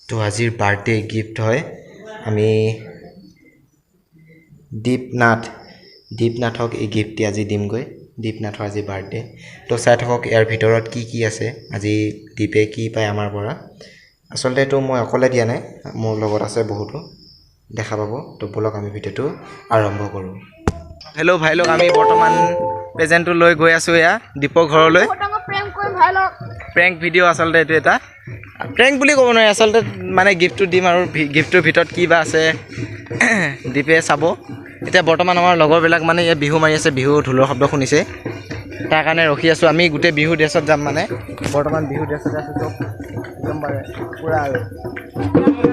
তো আজিৰ birthday gift হয় আমি দীপনাথক এই গিফ্টটি আজি দিমগৈ দীপনাথৰ আজি বাৰ্থডে তো চাই থাকক ইয়াৰ ভিতৰত কি আছে আজি দীপে কি পায় আমাৰ পৰা আসলতে তো মই অকলে দিয়া নাই মোৰ লগত আছে বহুতো দেখা পাব তো বলক আমি ভিডিওটো আৰম্ভ কৰোঁ হেল্ল' ভাই লোক আমি বৰ্তমান প্ৰেজেন্টটো লৈ গৈ আছো ইয়া দীপৰ ঘৰলৈ প্ৰেংক ভিডিঅ' আসলতে এইটো এটা প্ৰেংক বুলি ক'ব নোৱাৰি আসলতে মানে গিফ্টটো দিম আৰু গিফ্টটোৰ ভিতৰত কি বা আছে দীপে চাব এতিয়া বৰ্তমান আমাৰ লগৰবিলাক মানে এই বিহু মাৰি আছে বিহু ঢোলৰ শব্দ শুনিছে তাৰ কাৰণে ৰখি আছোঁ আমি গোটেই বিহু ড্ৰেছত যাম মানে বৰ্তমান বিহু ড্ৰেছত আছোঁ চব একদম পাৰে পুৰা আৰু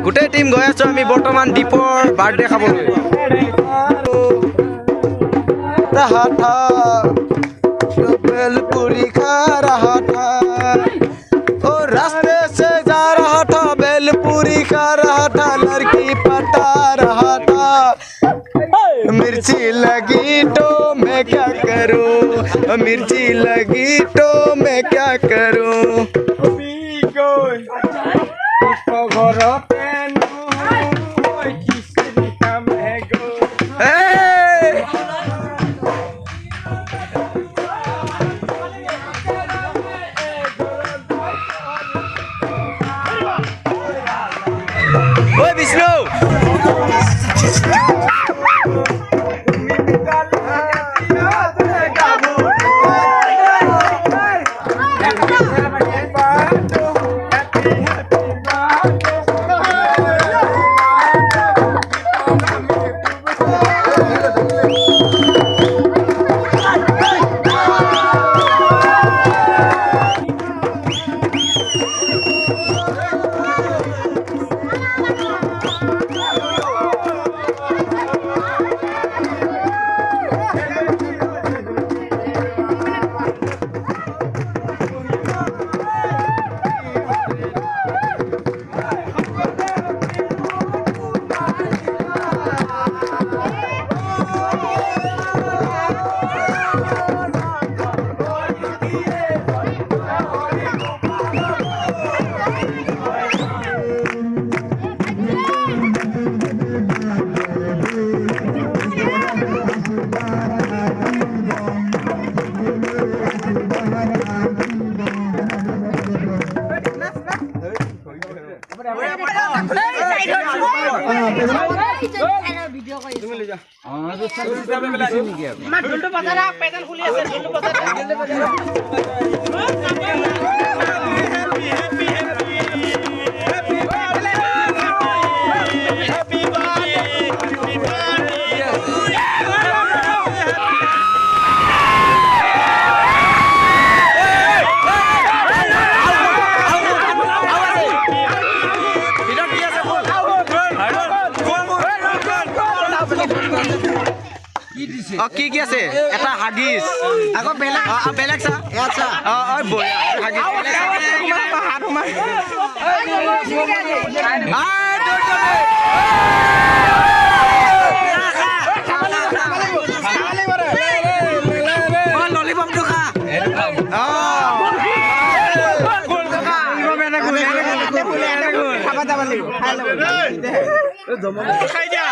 গোটেই টিম গৈ আছোঁ আমি বৰ্তমান দীপৰ বাৰ্থডে খাবলৈ रहा था बेलपुरी खा रहा था ओ रास्ते से जा रहा था बेलपुरी खा रहा था लड़की पटा रहा था मिर्ची लगी तो मैं क्या करूं मिर्ची लगी तो मैं क्या करूं Oi Vishnu কি আছে এটা হাগিস আকৌ বেলেগ চা আচ্ছা বয়া হাগিস হাত মা ললিপপ তো খা খাবা যাব লাগিব খাই দিয়া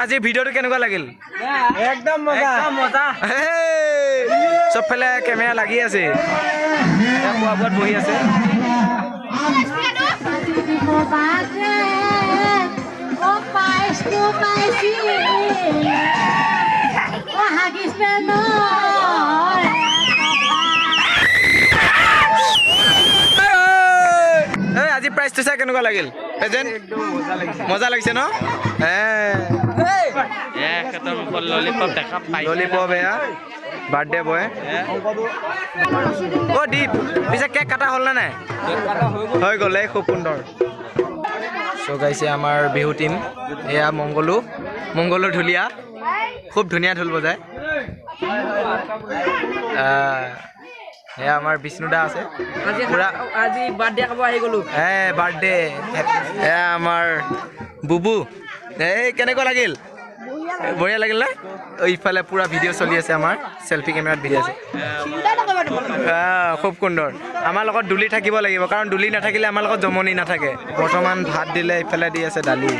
আজি ভিডিওটো কেনেকুৱা লাগিল একদম মজা সব ফালে ক্যামেৰা লাগি আছে খোৱাবোৰত বহি আছে আজি প্ৰাইচটো চাই কেনেকুৱা লাগিল প্ৰেজেন্ট মজা লাগিছে ন ললিপপ এয়া বাৰ্থডে বয় অ দীপ পিছে কেক কাটা হ'ল নে নাই হৈ গ'লে খুব সুন্দৰ সো গাইছে আমাৰ বিহু টিম এয়া মংগলু ঢুলীয়া খুব ধুনীয়া ঢোল বজায় এয়া আমাৰ বিষ্ণুদা আছে আজি বাৰ্থডে খাব আহি গ'লো বাৰ্থডে এয়া আমাৰ বুবু এই কেনেকুৱা লাগিল বঢ়িয়া লাগিল না ইফালে পুৰা ভিডিঅ' চলি আছে আমাৰ চেল্ফি কেমেৰাত ভিডিঅ' আছে খুব সুন্দৰ আমাৰ লগত দুলি থাকিব লাগিব কাৰণ দুলি নাথাকিলে আমাৰ লগত জমনি নাথাকে বৰ্তমান ভাত দিলে ইফালে দি আছে দালি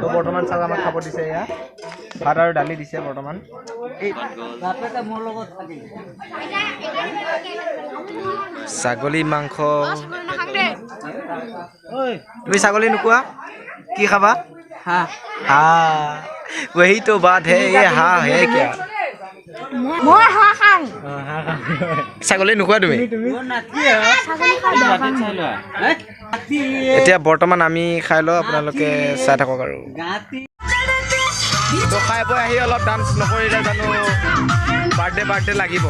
বৰ্তমান চাল আমাক খাব দিছে এয়া ভাত আৰু দালি দিছে বৰ্তমান ছাগলী মাংস তুমি ছাগলী নোখোৱা কি খাবা वही तो बात है ये हाँ है क्या ছাগলী নোখোৱা তুমি এতিয়া বৰ্তমান আমি খাই লওঁ আপোনালোকে চাই থাকক আৰু তো খাই বৈ আহি অলপ ডান্স নকৰিলে জানো বাৰ্থডে লাগিব